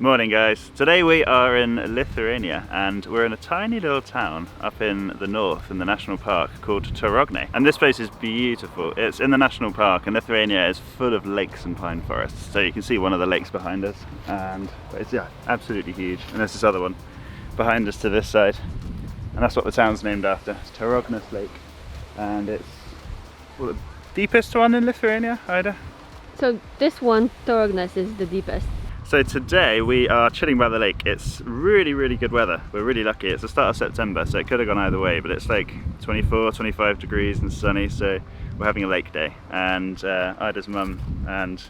Morning guys. Today we are in Lithuania and we're in a tiny little town up in the north in the national park called Tauragnai. And this place is beautiful. It's in the national park and Lithuania is full of lakes and pine forests. So you can see one of the lakes behind us and it's absolutely huge. And there's this other one behind us to this side. And that's what the town's named after. It's Tauragnai Lake. And it's the deepest one in Lithuania, Ida? So this one, Tauragnai, is the deepest. So today we are chilling by the lake. It's really good weather. We're really lucky. It's the start of September, so it could have gone either way, but it's like 24, 25 degrees and sunny, so we're having a lake day. And Ida's mum and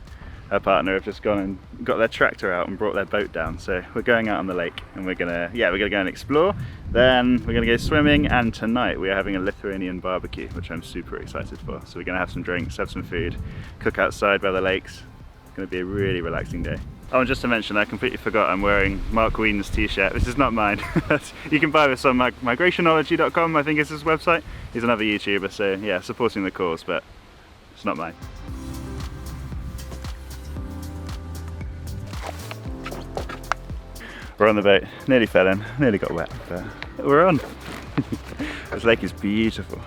her partner have just gone and got their tractor out and brought their boat down. So we're going out on the lake and we're gonna go and explore. Then we're gonna go swimming, and tonight we are having a Lithuanian barbecue, which I'm super excited for. So we're gonna have some drinks, have some food, cook outside by the lakes. It's gonna be a really relaxing day. Oh, and just to mention, I completely forgot I'm wearing Mark Wien's t-shirt. This is not mine. You can buy this on migrationology.com, I think is his website. He's another YouTuber, so yeah, supporting the cause, but it's not mine. We're on the boat, nearly fell in, nearly got wet, but we're on. This lake is beautiful.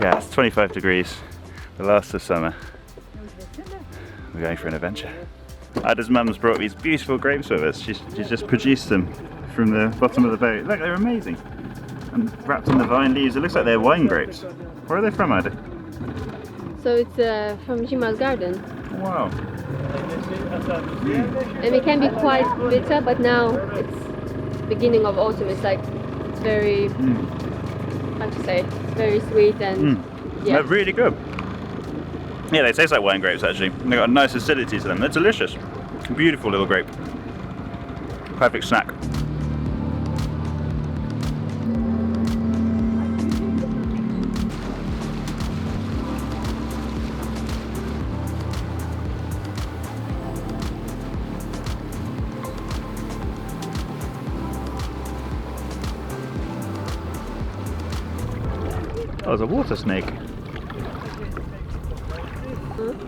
Yeah, it's 25 degrees, the last of summer. We're going for an adventure. Ida's mum's brought these beautiful grapes with us. She's just produced them from the bottom of the boat. Look, they're amazing. And wrapped in the vine leaves. It looks like they're wine grapes. Where are they from, Ida? So it's from Jima's garden. Wow. And it can be quite bitter, but now it's beginning of autumn. It's like, it's very, how to say, very sweet and yeah. They're really good. Yeah, they taste like wine grapes actually. They've got a nice acidity to them. They're delicious. Beautiful little grape. Perfect snack. Oh, there's a water snake.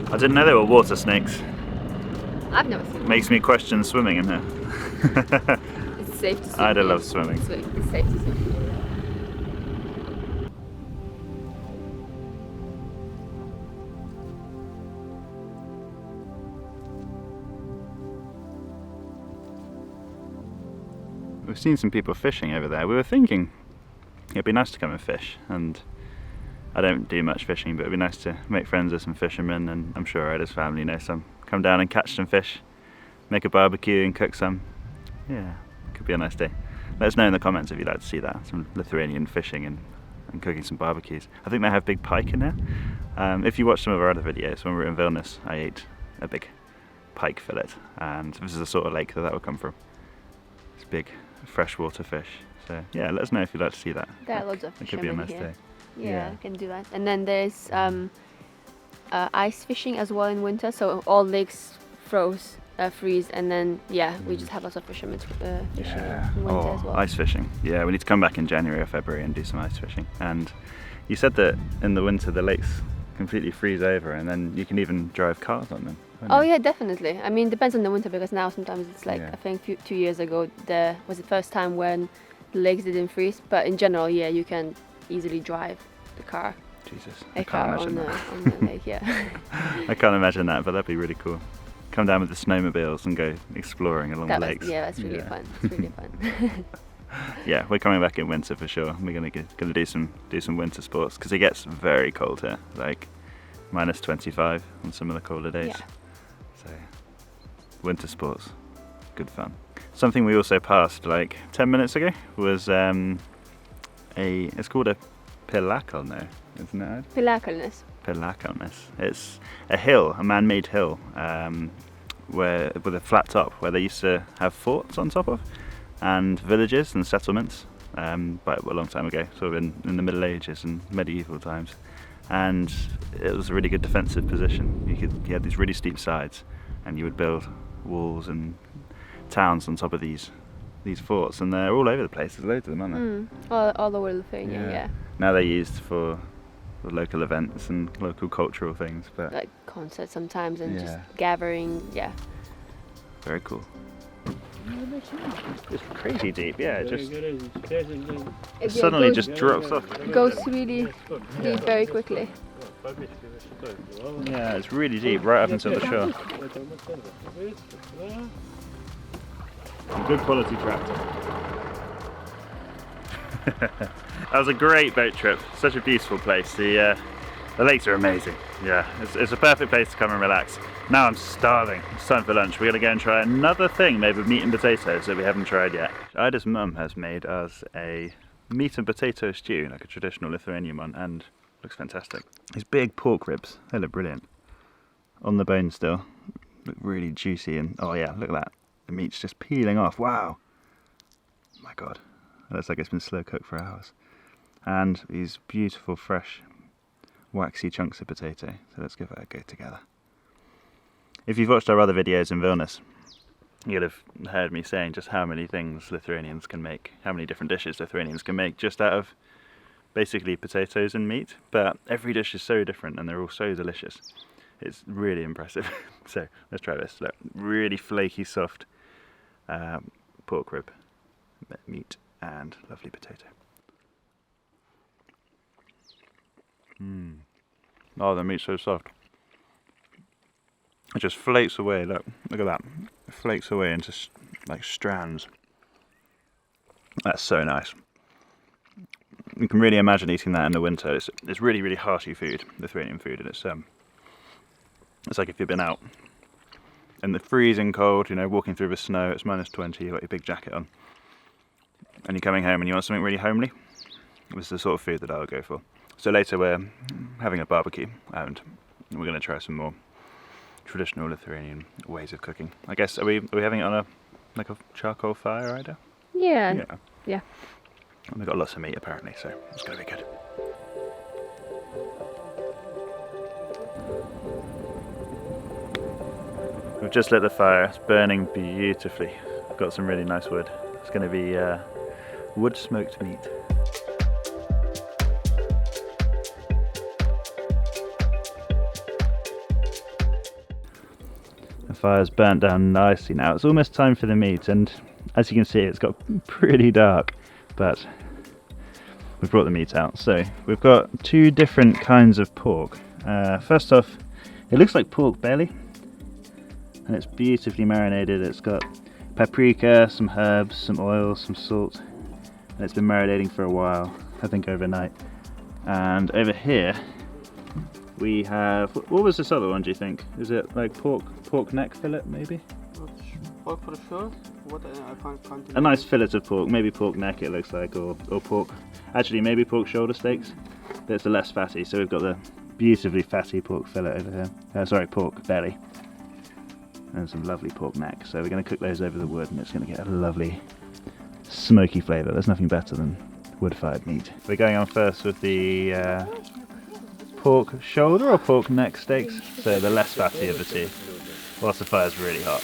I didn't know there were water snakes. I've never seen Makes me question swimming in here. It's safe to swim. Ida loves swimming. It's safe to swim. We've seen some people fishing over there. We were thinking it'd be nice to come and fish, and I don't do much fishing, but it'd be nice to make friends with some fishermen, and I'm sure Ida's family know some. Come down and catch some fish, make a barbecue and cook some. Yeah, could be a nice day. Let us know in the comments if you'd like to see that, some Lithuanian fishing and cooking some barbecues. I think they have big pike in there. If you watch some of our other videos, when we were in Vilnius, I ate a big pike fillet, and this is the sort of lake that would come from. It's big freshwater fish. So yeah, let us know if you'd like to see that. There are loads of It could be a fishermen nice here. day. Yeah, I can do that. And then there's ice fishing as well in winter, so all lakes freeze, and then we just have lots of fishermen fishing in winter as well. Ice fishing. Yeah, we need to come back in January or February and do some ice fishing. And you said that in the winter the lakes completely freeze over, and then you can even drive cars on them. Oh yeah, definitely. I mean, depends on the winter, because now sometimes it's like, I think 2 years ago there was the first time when the lakes didn't freeze, but in general, yeah, you can easily drive the car. Jesus, I can't imagine on the lake, yeah. I can't imagine that, but that'd be really cool. Come down with the snowmobiles and go exploring along the lakes. Yeah, that's really fun. It's really fun. Yeah, we're coming back in winter for sure. We're gonna do some winter sports, because it gets very cold here, like minus 25 on some of the colder days. Yeah. So winter sports, good fun. Something we also passed like 10 minutes ago was it's called a Pilakalne, isn't it? Pilakalnes. It's a hill, a man-made hill, with a flat top, where they used to have forts on top of, and villages and settlements, but a long time ago, sort of in the Middle Ages and medieval times. And it was a really good defensive position. You had these really steep sides, and you would build walls and towns on top of these forts, and they're all over the place. There's loads of them, aren't there? All over Lithuania, yeah. Now they're used for local events and local cultural things, but like concerts sometimes, and just gathering, very cool. It's crazy deep, yeah, it just It suddenly goes, just drops off. goes really deep very quickly. Yeah, it's really deep, right up until the shore. Good quality tractor. That was a great boat trip. Such a beautiful place. The lakes are amazing. Yeah, it's a perfect place to come and relax. Now I'm starving. It's time for lunch. We're gonna go and try another thing made with meat and potatoes that we haven't tried yet. Ida's mum has made us a meat and potato stew, like a traditional Lithuanian one, and looks fantastic. These big pork ribs, they look brilliant. On the bone still, look really juicy, and oh yeah, look at that. The meat's just peeling off. Wow. My God, it looks like it's been slow cooked for hours. And these beautiful, fresh, waxy chunks of potato. So let's give it a go together. If you've watched our other videos in Vilnius, you'll have heard me saying just how many things Lithuanians can make, how many different dishes Lithuanians can make just out of basically potatoes and meat. But every dish is so different and they're all so delicious. It's really impressive. So let's try this. Look, really flaky, soft pork rib, meat and lovely potato. Oh, the meat's so soft. It just flakes away. Look at that. It flakes away into like strands. That's so nice. You can really imagine eating that in the winter. It's really, really hearty food, Lithuanian food, and it's like if you've been out in the freezing cold, you know, walking through the snow, it's -20, you've got your big jacket on, and you're coming home and you want something really homely. This is the sort of food that I'll go for. So later we're having a barbecue and we're going to try some more traditional Lithuanian ways of cooking. I guess, are we having it on a charcoal fire, Ida? Yeah. And we've got lots of meat apparently, so it's going to be good. We've just lit the fire, it's burning beautifully. We've got some really nice wood. It's going to be wood smoked meat. The fire's burnt down nicely now. It's almost time for the meat, and as you can see it's got pretty dark, but we've brought the meat out. So we've got two different kinds of pork. First off, it looks like pork belly, and it's beautifully marinated. It's got paprika, some herbs, some oil, some salt, and it's been marinating for a while, I think overnight. And over here we have, what was this other one, do you think? Is it like pork neck fillet maybe? Pork for sure. What I can't A nice fillet of pork, maybe pork neck it looks like, or pork, actually maybe pork shoulder steaks, but it's the less fatty. So we've got the beautifully fatty pork fillet over here, sorry, pork belly, and some lovely pork neck. So we're going to cook those over the wood and it's going to get a lovely smoky flavour. There's nothing better than wood-fired meat. We're going on first with the pork shoulder or pork neck steaks, so the less fatty of the two, whilst the fire's really hot.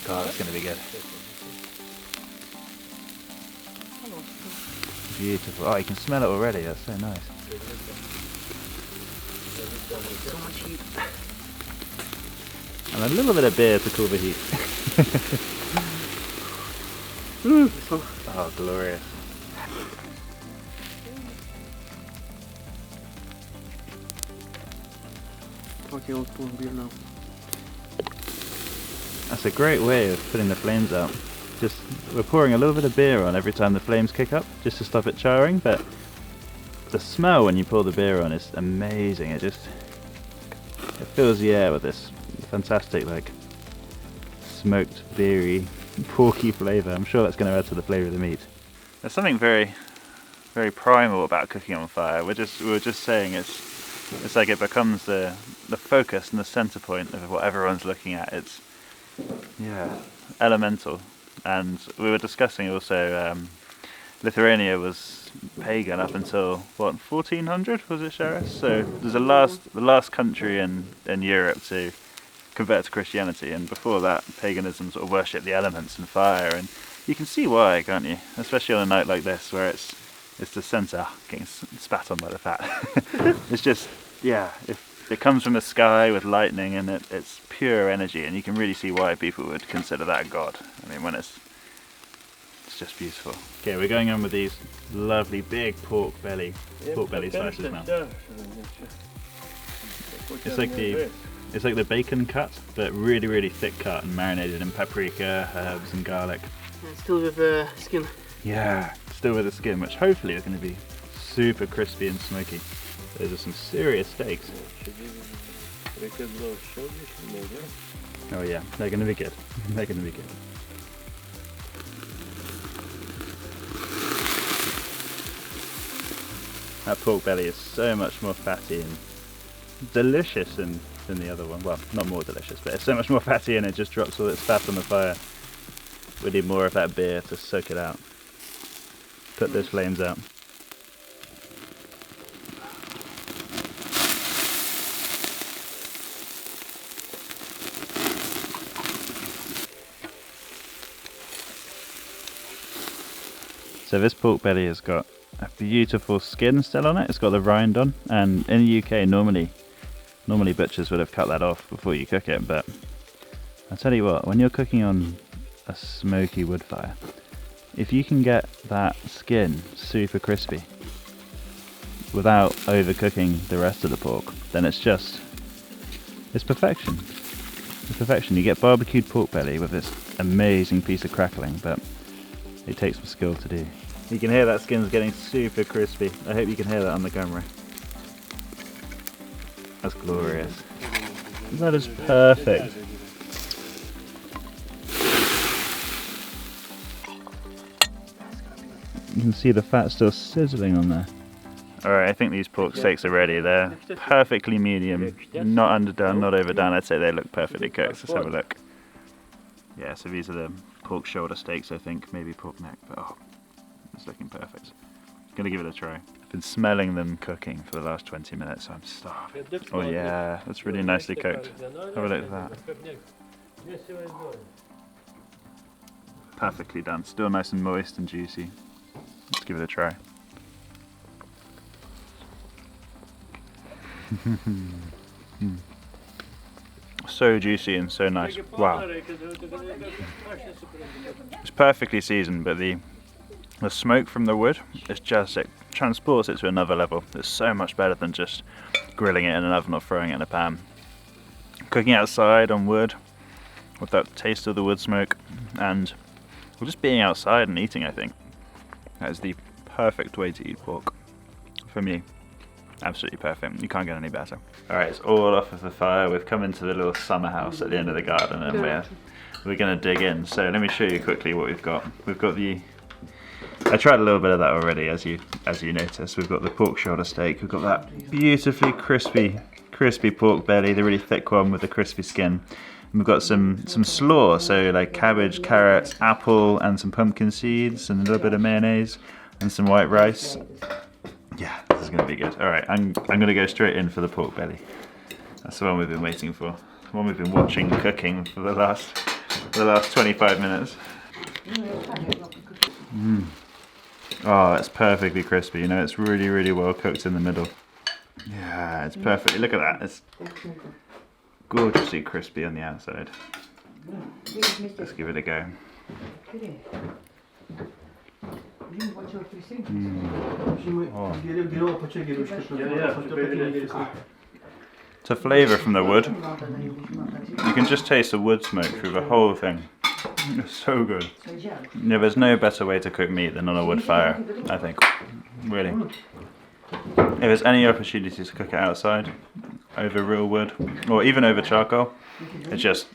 God, that's going to be good. Beautiful. Oh, you can smell it already, that's so nice. And a little bit of beer to cool the heat. Oh, glorious. beer now. That's a great way of putting the flames out. Just, we're pouring a little bit of beer on every time the flames kick up, just to stop it charring, but the smell when you pour the beer on is amazing. It fills the air with this fantastic, like, smoked, beery, porky flavour. I'm sure that's going to add to the flavour of the meat. There's something very, very primal about cooking on fire. We were just saying it's like it becomes the focus and the centre point of what everyone's looking at. It's, yeah, elemental. And we were discussing also, Lithuania was pagan up until, what, 1400 was it, Sharis? So there's the last country in Europe to convert to Christianity, and before that paganism sort of worshipped the elements and fire, and you can see why, can't you? Especially on a night like this where it's the centre getting spat on by the fat. It's just, yeah, if it comes from the sky with lightning, and it's pure energy, and you can really see why people would consider that a god. I mean, when it's just beautiful. Okay, we're going on with these lovely big pork belly slices now. It's like the bacon cut, but really thick cut and marinated in paprika, herbs and garlic. And still with the skin. Yeah, still with the skin, which hopefully is going to be super crispy and smoky. Those are some serious steaks. Oh yeah, they're going to be good. They're going to be good. That pork belly is so much more fatty and delicious than the other one. Well, not more delicious, but it's so much more fatty and it just drops all its fat on the fire. We need more of that beer to soak it out. Put those flames out. So this pork belly has got a beautiful skin still on it. It's got the rind on, and in the UK normally butchers would have cut that off before you cook it, but I'll tell you what, when you're cooking on a smoky wood fire, if you can get that skin super crispy without overcooking the rest of the pork, then it's perfection. It's perfection. You get barbecued pork belly with this amazing piece of crackling, but it takes some skill to do. You can hear that skin's getting super crispy. I hope you can hear that on the camera. That's glorious. That is perfect. You can see the fat still sizzling on there. Alright, I think these pork steaks are ready. They're perfectly medium, not underdone, not overdone. I'd say they look perfectly cooked. Let's have a look. Yeah, so these are the pork shoulder steaks, I think, maybe pork neck, but oh, it's looking perfect. Gonna give it a try. I've been smelling them cooking for the last 20 minutes, so I'm starving. Oh yeah, that's really nicely cooked. Have a look at that. Perfectly done. Still nice and moist and juicy. Let's give it a try. So juicy and so nice. Wow. It's perfectly seasoned, but the smoke from the wood, it transports it to another level. It's so much better than just grilling it in an oven or throwing it in a pan. Cooking outside on wood with that taste of the wood smoke, and just being outside and eating, I think that is the perfect way to eat pork for me. Absolutely perfect. You can't get any better. Alright, it's all off of the fire. We've come into the little summer house at the end of the garden, and we're going to dig in. So let me show you quickly what we've got. We've got I tried a little bit of that already, as you noticed. We've got the pork shoulder steak. We've got that beautifully crispy pork belly, the really thick one with the crispy skin. And we've got some slaw, so like cabbage, carrots, apple, and some pumpkin seeds, and a little bit of mayonnaise, and some white rice. Yeah, this is going to be good. Alright, I'm going to go straight in for the pork belly. That's the one we've been waiting for. The one we've been watching cooking for the last 25 minutes. Oh, it's perfectly crispy. You know, it's really well cooked in the middle. Yeah, it's perfect. Look at that. It's gorgeously crispy on the outside. Let's give it a go. It's a flavour from the wood. You can just taste the wood smoke through the whole thing. It's so good. Yeah, there's no better way to cook meat than on a wood fire, I think. Really. If there's any opportunity to cook it outside, over real wood, or even over charcoal, it's just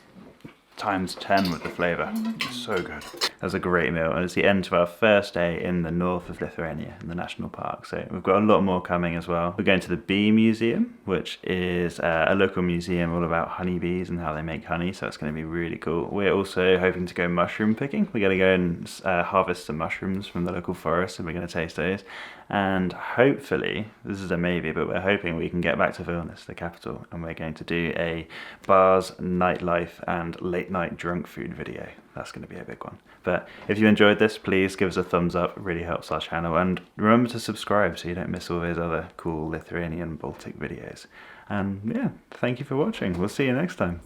times 10 with the flavour. It's so good. That's a great meal, and it's the end to our first day in the north of Lithuania, in the national park. So we've got a lot more coming as well. We're going to the Bee Museum, which is a local museum all about honeybees and how they make honey, so it's going to be really cool. We're also hoping to go mushroom picking. We're going to go and harvest some mushrooms from the local forest, and we're going to taste those. And hopefully, this is a maybe, but we're hoping we can get back to Vilnius, the capital, and we're going to do a bars, nightlife, and late night drunk food video. That's going to be a big one. But if you enjoyed this, please give us a thumbs up. It really helps our channel. And remember to subscribe so you don't miss all those other cool Lithuanian Baltic videos. And yeah, thank you for watching. We'll see you next time.